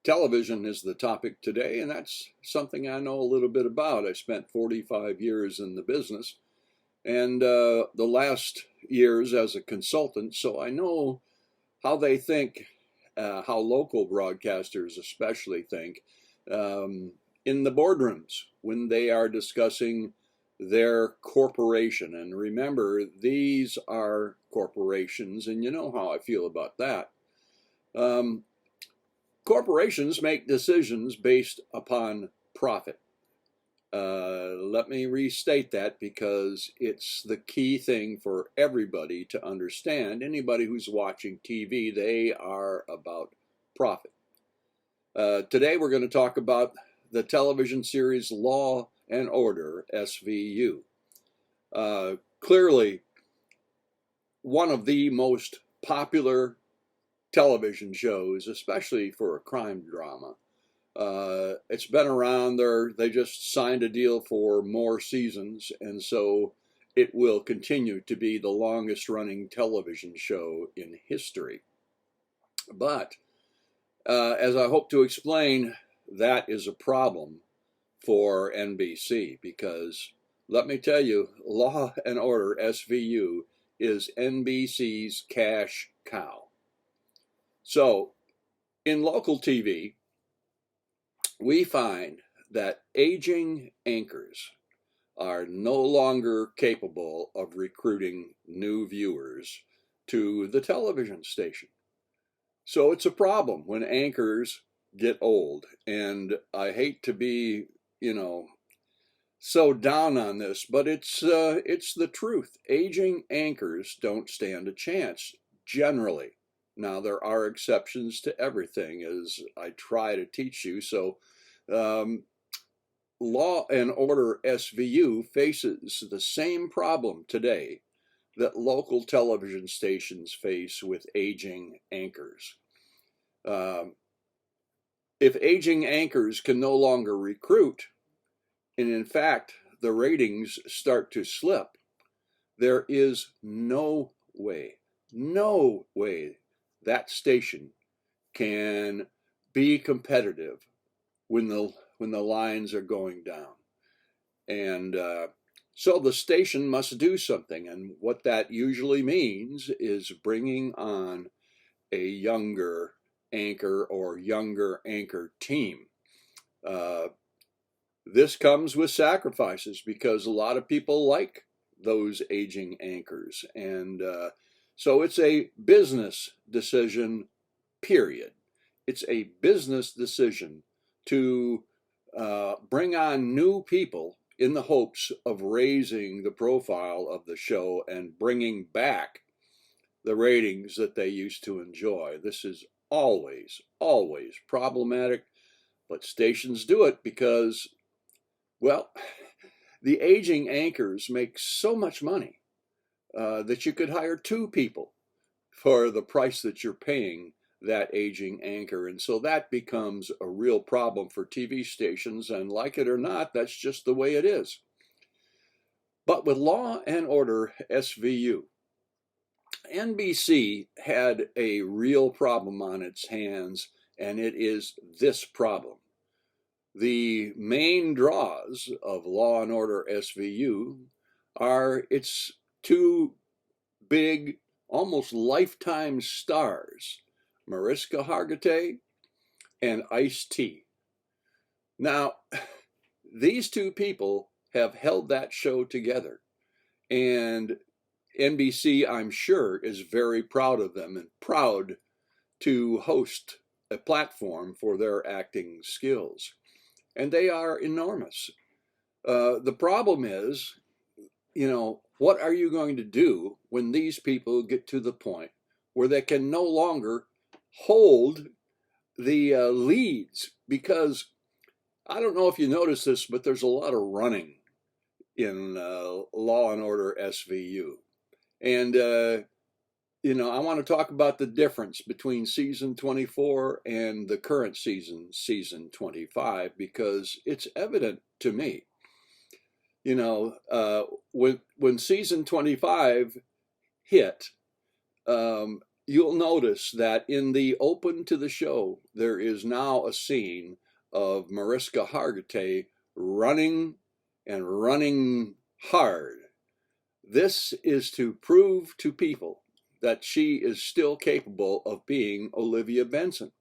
Television is the topic today, and that's something I know a little bit about. I spent 45 years in the business and the last years as a consultant, so I know how they think, how local broadcasters especially think um, in the boardrooms when they are discussing their corporation. And remember, these are corporations, and you know how I feel about that. Um, Corporations make decisions based upon profit. Let me restate that because it's the key thing for everybody to understand. Anybody who's watching TV, they are about profit. Today we're going to talk about the television series Law and Order, SVU. Clearly, one of the most popular television shows, especially for a crime drama. It's been around there. They just signed a deal for more seasons, and so it will continue to be the longest running television show in history. But as I hope to explain, that is a problem for NBC because let me tell you, Law and Order SVU is NBC's cash cow. So in local TV, we find that aging anchors are no longer capable of recruiting new viewers to the television station. So it's a problem when anchors get old. And I hate to be, you know, so down on this, but it's the truth. Aging anchors don't stand a chance generally. Now there are exceptions to everything, as I try to teach you. So, um, Law and Order SVU faces the same problem today that local television stations face with aging anchors. Um, if aging anchors can no longer recruit, and in fact, the ratings start to slip, there is no way that station can be competitive when the lines are going down. And so the station must do something. And what that usually means is bringing on a younger anchor or younger anchor team. Uh, this comes with sacrifices because a lot of people like those aging anchors. And so it's a business decision, period. It's a business decision to bring on new people in the hopes of raising the profile of the show and bringing back the ratings that they used to enjoy. This is always problematic, but stations do it because, well, the aging anchors make so much money that you could hire two people for the price that you're paying that aging anchor. And so that becomes a real problem for TV stations. And like it or not, that's just the way it is. But with Law and Order SVU, NBC had a real problem on its hands, and it is this problem. The main draws of Law and Order SVU are its two big, almost lifetime stars, Mariska Hargitay and Ice-T. Now, these two people have held that show together, and NBC, I'm sure, is very proud of them and proud to host a platform for their acting skills. And they are enormous. The problem is, what are you going to do when these people get to the point where they can no longer hold the leads? Because I don't know if you notice this, but there's a lot of running in Law and Order SVU. And, I want to talk about the difference between season 24 and the current season 25, because it's evident to me. When season 25 hit, you'll notice that in the open to the show, there is now a scene of Mariska Hargitay running and running hard. This is to prove to people that she is still capable of being Olivia Benson.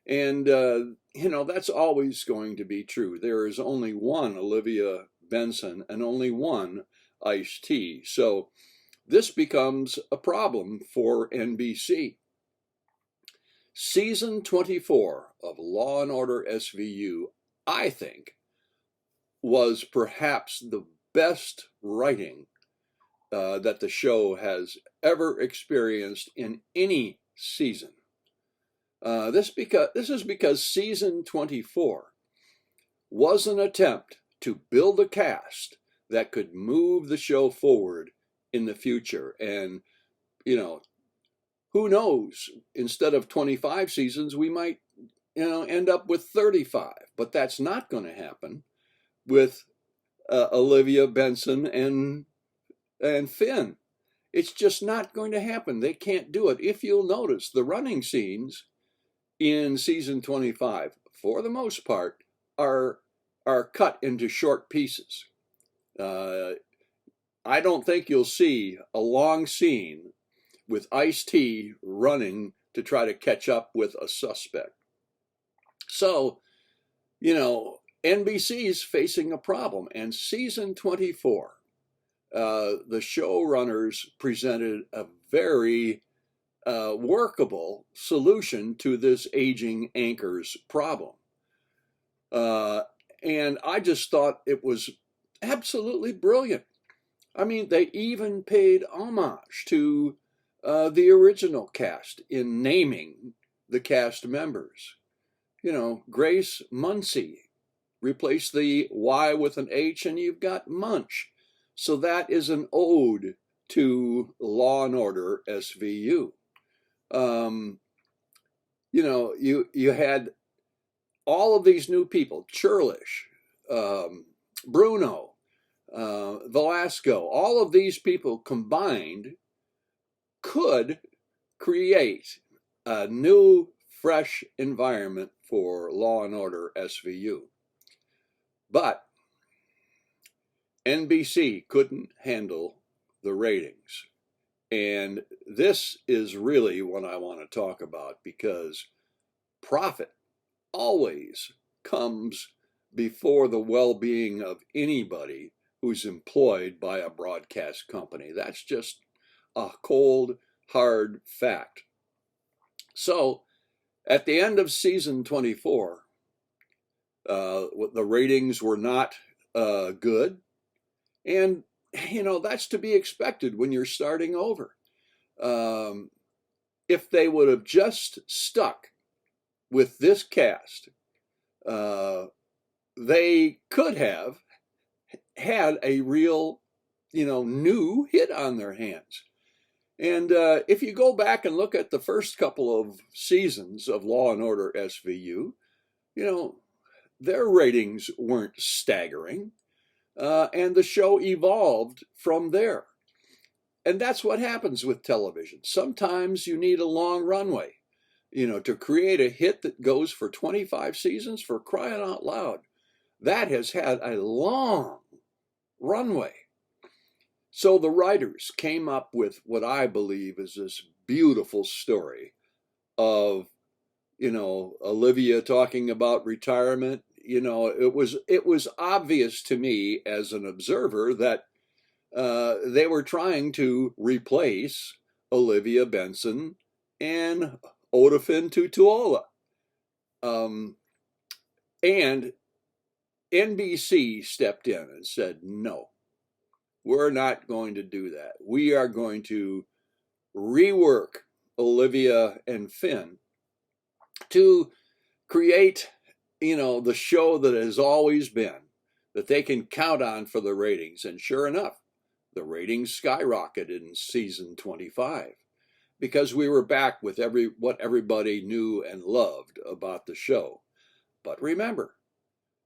And, that's always going to be true. There is only one Olivia Benson and only one Ice-T. So this becomes a problem for NBC. Season 24 of Law & Order SVU, I think, was perhaps the best writing that the show has ever experienced in any season. This is because season 24 was an attempt to build a cast that could move the show forward in the future. And, who knows, instead of 25 seasons, we might, end up with 35. But that's not going to happen with Olivia Benson and Finn. It's just not going to happen. They can't do it. If you'll notice, the running scenes in season 25, for the most part, are cut into short pieces. I don't think you'll see a long scene with Ice-T running to try to catch up with a suspect. So, NBC's facing a problem. And season 24, the showrunners presented a very workable solution to this aging anchor's problem. And I just thought it was absolutely brilliant. I mean, they even paid homage to the original cast in naming the cast members. Grace Muncy. Replace the Y with an H and you've got Munch. So that is an ode to Law & Order SVU. You had all of these new people, Churlish, Bruno, Velasco, all of these people combined could create a new, fresh environment for Law & Order SVU. But NBC couldn't handle the ratings. And this is really what I want to talk about, because profit always comes before the well-being of anybody who's employed by a broadcast company. That's just a cold, hard fact. So at the end of season 24, the ratings were not good. And, that's to be expected when you're starting over. If they would have just stuck with this cast, they could have had a real, new hit on their hands. And if you go back and look at the first couple of seasons of Law & Order SVU, their ratings weren't staggering. And the show evolved from there. And that's what happens with television. Sometimes you need a long runway, to create a hit that goes for 25 seasons, for crying out loud. That has had a long runway. So the writers came up with what I believe is this beautiful story of, Olivia talking about retirement. It was obvious to me as an observer that they were trying to replace Olivia Benson and Odafin Tutuola. And NBC stepped in and said, no, we're not going to do that. We are going to rework Olivia and Finn to create, the show that has always been, that they can count on for the ratings. And sure enough, the ratings skyrocketed in season 25 because we were back with what everybody knew and loved about the show. But remember,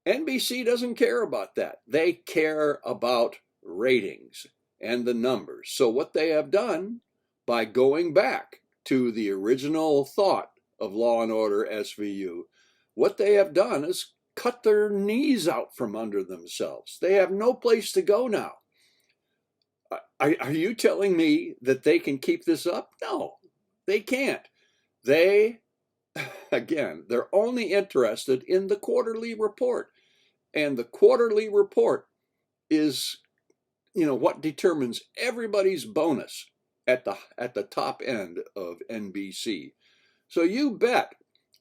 NBC doesn't care about that. They care about ratings and the numbers. So what they have done by going back to the original thought of Law and Order SVU, what they have done is cut their knees out from under themselves. They have no place to go now. Are you telling me that they can keep this up? No, they can't. They, again, they're only interested in the quarterly report. And the quarterly report is, what determines everybody's bonus at the top end of NBC. So you bet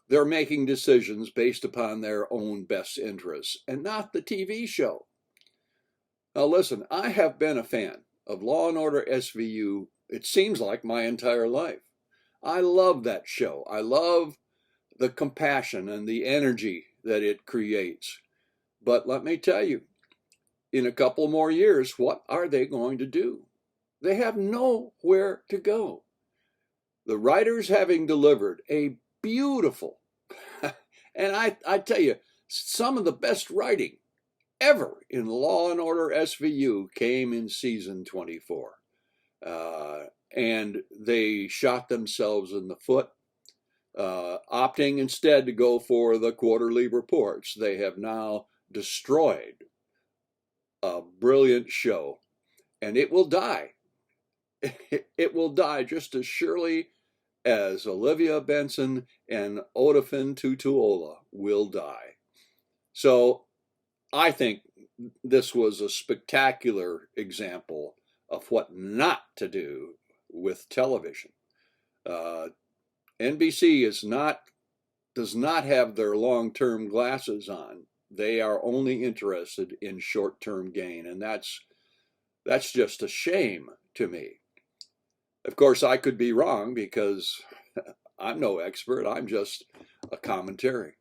they're making decisions based upon their own best interests and not the TV show. Now listen, I have been a fan of Law and Order SVU, it seems like my entire life. I love that show. I love the compassion and the energy that it creates. But let me tell you, in a couple more years, what are they going to do? They have nowhere to go. The writers having delivered a beautiful, and I tell you, some of the best writing ever in Law and Order SVU came in season 24. And they shot themselves in the foot, opting instead to go for the quarterly reports. They have now destroyed a brilliant show, and it will die. It will die just as surely as Olivia Benson and Odafin Tutuola will die. So I think this was a spectacular example of what not to do with television. NBC does not have their long-term glasses on. They are only interested in short-term gain, and that's just a shame to me. Of course, I could be wrong because I'm no expert. I'm just a commentary.